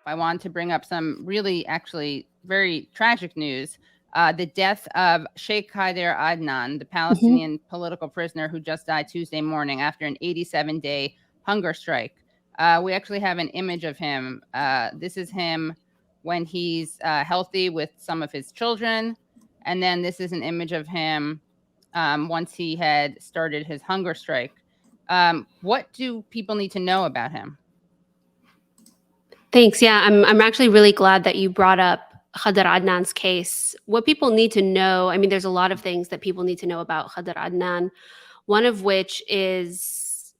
I want to bring up some really actually very tragic news. The death of Sheikh Khalek Adnan, the Palestinian political prisoner who just died Tuesday morning after an 87-day hunger strike. We actually have an image of him. This is him when he's healthy with some of his children. And then this is an image of him once he had started his hunger strike. What do people need to know about him? Thanks. Yeah, I'm actually really glad that you brought up Khalek Adnan's case. What people need to know, I mean, there's a lot of things that people need to know about Khalek Adnan, one of which is,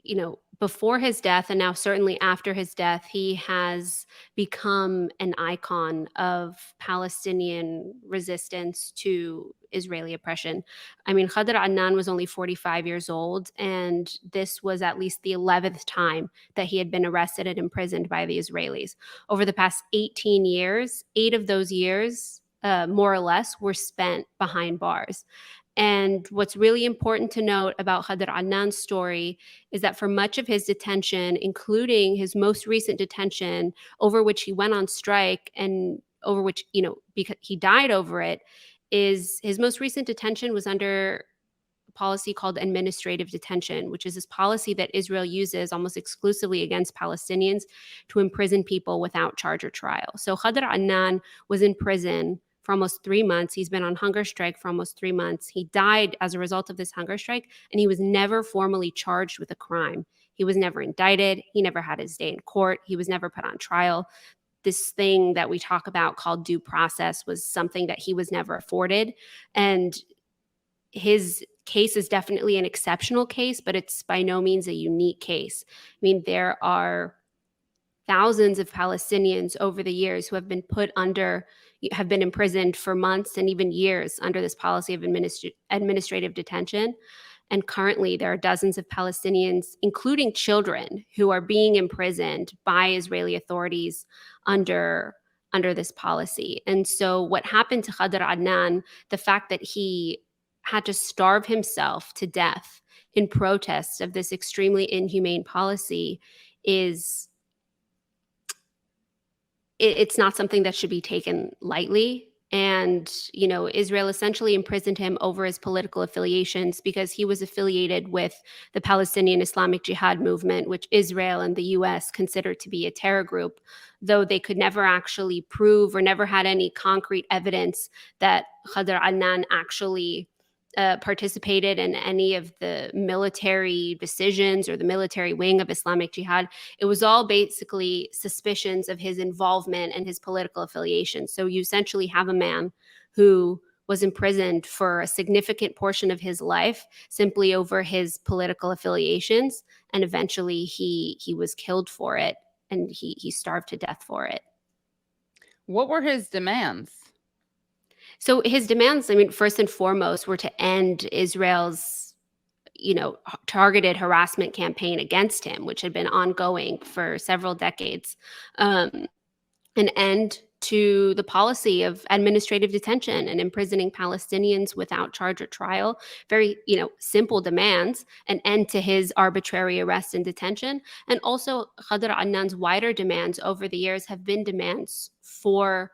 you know, before his death and now certainly after his death, he has become an icon of Palestinian resistance to Israeli oppression. I mean, Khalek Adnan was only 45 years old, and this was at least the 11th time that he had been arrested and imprisoned by the Israelis. Over the past 18 years, 8 of those years, more or less, were spent behind bars. And what's really important to note about Khalek Adnan's story is that for much of his detention, including his most recent detention, over which he went on strike and over which, you know, because he died over it, is his most recent detention was under a policy called administrative detention, which is this policy that Israel uses almost exclusively against Palestinians to imprison people without charge or trial. So Khalek Adnan was in prison for almost 3 months. He's been on hunger strike for almost 3 months. He died as a result of this hunger strike, and he was never formally charged with a crime. He was never indicted. He never had his day in court. He was never put on trial. This thing that we talk about called due process was something that he was never afforded. And his case is definitely an exceptional case, but it's by no means a unique case. I mean, there are thousands of Palestinians over the years who have been imprisoned for months and even years under this policy of administrative detention. And currently there are dozens of Palestinians, including children, who are being imprisoned by Israeli authorities under this policy. And so what happened to Khalek Adnan, the fact that he had to starve himself to death in protest of this extremely inhumane policy it's not something that should be taken lightly. And, you know, Israel essentially imprisoned him over his political affiliations because he was affiliated with the Palestinian Islamic Jihad movement, which Israel and the US considered to be a terror group, though they could never actually prove or never had any concrete evidence that Khalek Adnan actually participated in any of the military decisions or the military wing of Islamic Jihad. It was all basically suspicions of his involvement and his political affiliation. So you essentially have a man who was imprisoned for a significant portion of his life simply over his political affiliations, and eventually he was killed for it, and he starved to death for it. What were his demands? So his demands, I mean, first and foremost, were to end Israel's, you know, targeted harassment campaign against him, which had been ongoing for several decades, an end to the policy of administrative detention and imprisoning Palestinians without charge or trial. Very, you know, simple demands, an end to his arbitrary arrest and detention. And also Khalek Adnan's wider demands over the years have been demands for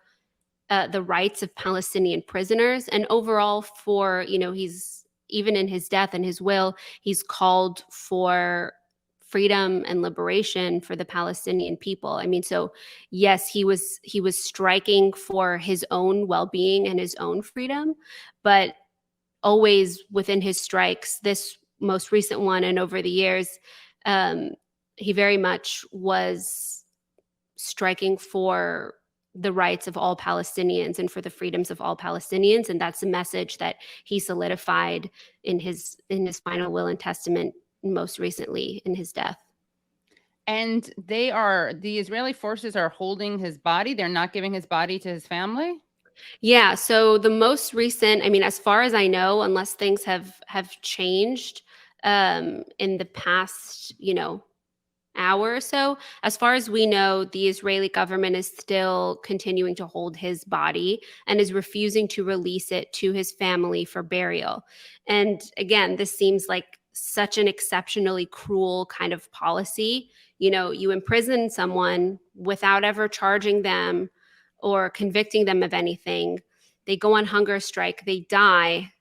the rights of Palestinian prisoners, and overall for, you know, he's, even in his death and his will, he's called for freedom and liberation for the Palestinian people. I mean, so yes, he was striking for his own well-being and his own freedom, but always within his strikes, this most recent one and over the years, he very much was striking for the rights of all Palestinians and for the freedoms of all Palestinians. And that's a message that he solidified in his final will and testament most recently in his death. And the Israeli forces are holding his body. They're not giving his body to his family? Yeah. So the most recent, I mean, as far as I know, unless things have changed in the past, you know, hour or so, as far as we know, the Israeli government is still continuing to hold his body and is refusing to release it to his family for burial. And again, this seems like such an exceptionally cruel kind of policy. You imprison someone without ever charging them or convicting them of anything. They go on hunger strike, they die,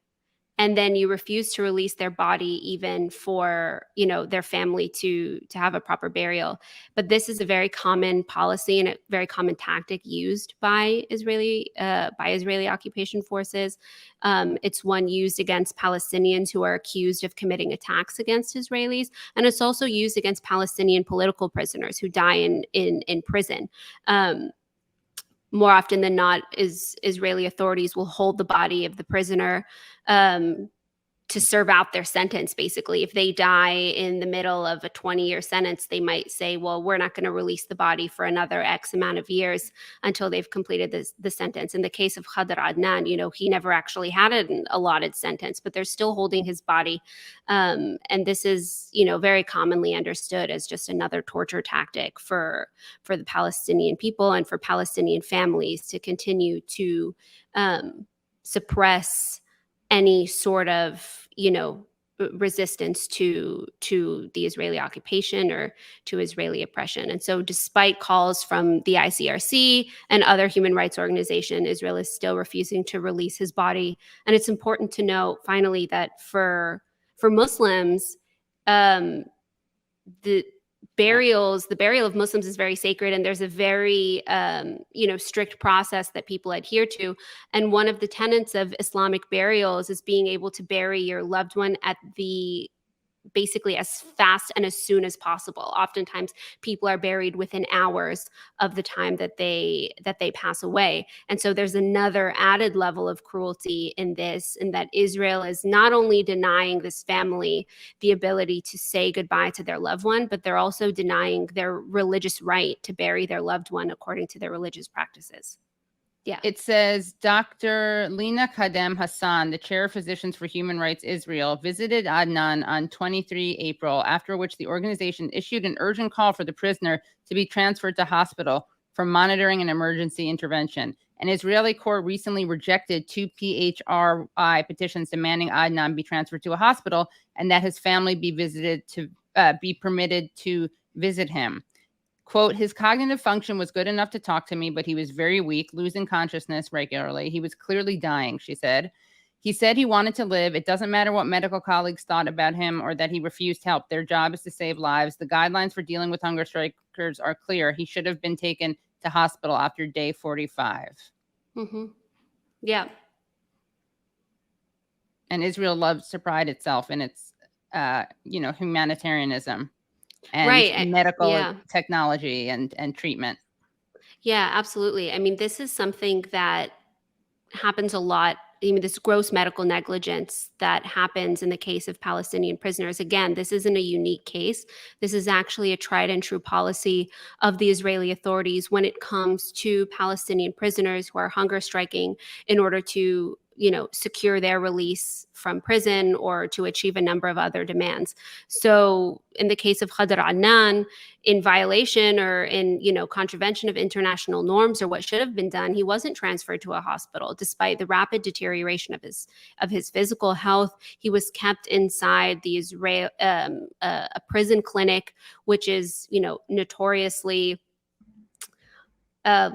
and then you refuse to release their body even for their family to have a proper burial. But this is a very common policy and a very common tactic used by Israeli occupation forces. It's one used against Palestinians who are accused of committing attacks against Israelis, and it's also used against Palestinian political prisoners who die in prison. More often than not, Israeli authorities will hold the body of the prisoner to serve out their sentence. Basically, if they die in the middle of a 20-year sentence, they might say, well, we're not going to release the body for another X amount of years until they've completed the sentence. In the case of Khalek Adnan, he never actually had an allotted sentence, but they're still holding his body. And this is, very commonly understood as just another torture tactic for the Palestinian people and for Palestinian families to continue to suppress any sort of, resistance to the Israeli occupation or to Israeli oppression. And so despite calls from the ICRC and other human rights organizations, Israel is still refusing to release his body. And it's important to note, finally, that for Muslims, the burial of Muslims is very sacred, and there's a very strict process that people adhere to. And one of the tenets of Islamic burials is being able to bury your loved one basically as fast and as soon as possible. Oftentimes people are buried within hours of the time that they pass away. And so there's another added level of cruelty in this, in that Israel is not only denying this family the ability to say goodbye to their loved one, but they're also denying their religious right to bury their loved one according to their religious practices. Yeah. It says Dr. Lina Kadem Hassan, the chair of Physicians for Human Rights Israel, visited Adnan on 23 April, after which the organization issued an urgent call for the prisoner to be transferred to hospital for monitoring and emergency intervention. An Israeli court recently rejected 2 PHRI petitions demanding Adnan be transferred to a hospital and that his family be permitted to visit him. Quote, his cognitive function was good enough to talk to me, but he was very weak, losing consciousness regularly. He was clearly dying, she said. He said he wanted to live. It doesn't matter what medical colleagues thought about him or that he refused help. Their job is to save lives. The guidelines for dealing with hunger strikers are clear. He should have been taken to hospital after day 45. Mm-hmm. Yeah. And Israel loves to pride itself in its, humanitarianism. And medical technology and treatment. Yeah, absolutely. I mean, this is something that happens a lot. I mean, this gross medical negligence that happens in the case of Palestinian prisoners. Again, this isn't a unique case. This is actually a tried and true policy of the Israeli authorities when it comes to Palestinian prisoners who are hunger striking in order to secure their release from prison or to achieve a number of other demands. So in the case of Khalek Adnan, in violation or in, contravention of international norms or what should have been done, he wasn't transferred to a hospital. Despite the rapid deterioration of his physical health, he was kept inside the a prison clinic, which is, notoriously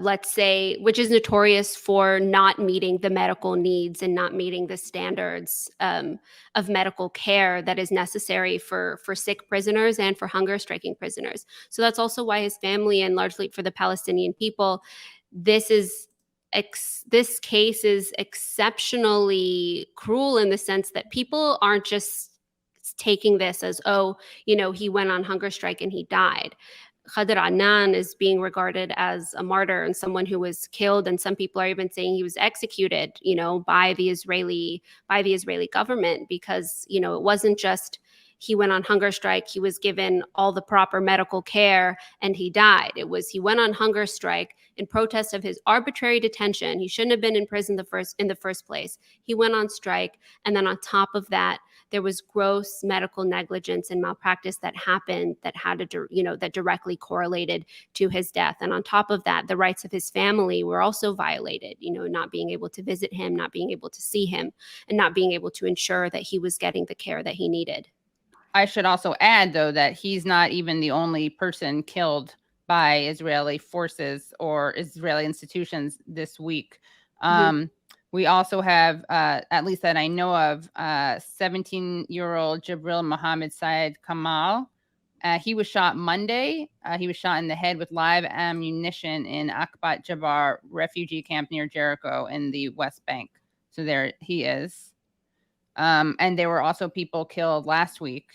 which is notorious for not meeting the medical needs and not meeting the standards of medical care that is necessary for sick prisoners and for hunger striking prisoners. So that's also why his family, and largely for the Palestinian people, this case is exceptionally cruel in the sense that people aren't just taking this as, he went on hunger strike and he died. Khalek Adnan is being regarded as a martyr and someone who was killed, and some people are even saying he was executed, by the Israeli government, because it wasn't just he went on hunger strike, he was given all the proper medical care, and he died. It was he went on hunger strike in protest of his arbitrary detention. He shouldn't have been in prison in the first place. He went on strike, and then on top of that, there was gross medical negligence and malpractice that happened that that directly correlated to his death. And on top of that, the rights of his family were also violated, not being able to visit him, not being able to see him, and not being able to ensure that he was getting the care that he needed. I should also add, though, that he's not even the only person killed by Israeli forces or Israeli institutions this week. We also have, at least that I know of, 17-year-old Jibril Mohammed Syed Kamal. He was shot Monday. He was shot in the head with live ammunition in Akbat Jabbar refugee camp near Jericho in the West Bank. So there he is. And there were also people killed last week.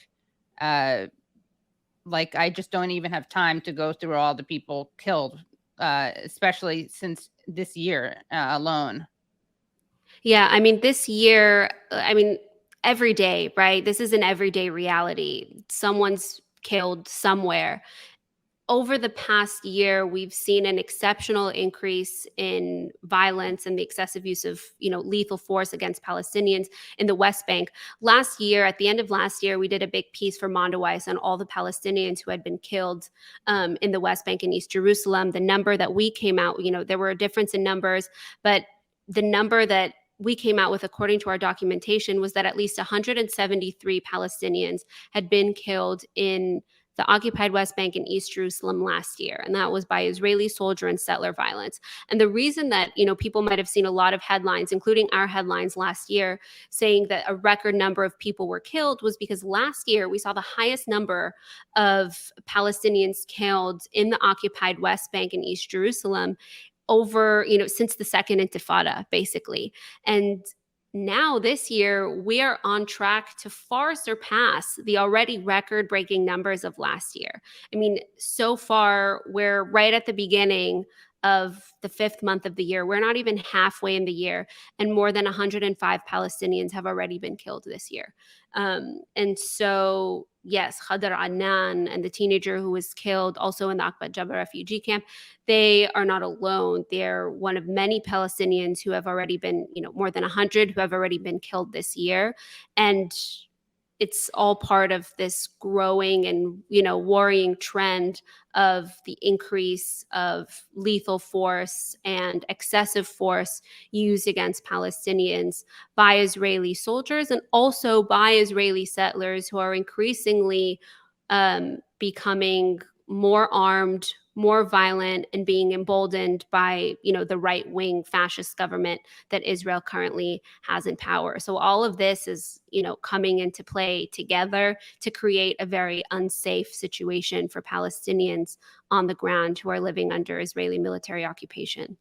Like, I just don't even have time to go through all the people killed, especially since this year alone. Yeah, I mean, this year, every day, right? This is an everyday reality. Someone's killed somewhere. Over the past year, we've seen an exceptional increase in violence and the excessive use of, lethal force against Palestinians in the West Bank. Last year, at the end of last year, we did a big piece for Mondoweiss on all the Palestinians who had been killed in the West Bank and East Jerusalem. The number that we came out, there were a difference in numbers, but the number that we came out with, according to our documentation, was that at least 173 Palestinians had been killed in the occupied West Bank and East Jerusalem last year. And that was by Israeli soldier and settler violence. And the reason that, people might have seen a lot of headlines, including our headlines last year, saying that a record number of people were killed was because last year we saw the highest number of Palestinians killed in the occupied West Bank and East Jerusalem over, since the second Intifada, basically. And now this year, we are on track to far surpass the already record-breaking numbers of last year. I mean, so far, we're right at the beginning of the 5th month of the year. We're not even halfway in the year, and more than 105 Palestinians have already been killed this year. And so, yes, Khalek Adnan and the teenager who was killed also in the Akbat Jabbar refugee camp, they are not alone. They're one of many Palestinians who have already been, more than 100 who have already been killed this year. And it's all part of this growing and, worrying trend of the increase of lethal force and excessive force used against Palestinians by Israeli soldiers and also by Israeli settlers who are increasingly becoming more armed, more violent, and being emboldened by, the right-wing fascist government that Israel currently has in power. So all of this is, coming into play together to create a very unsafe situation for Palestinians on the ground who are living under Israeli military occupation.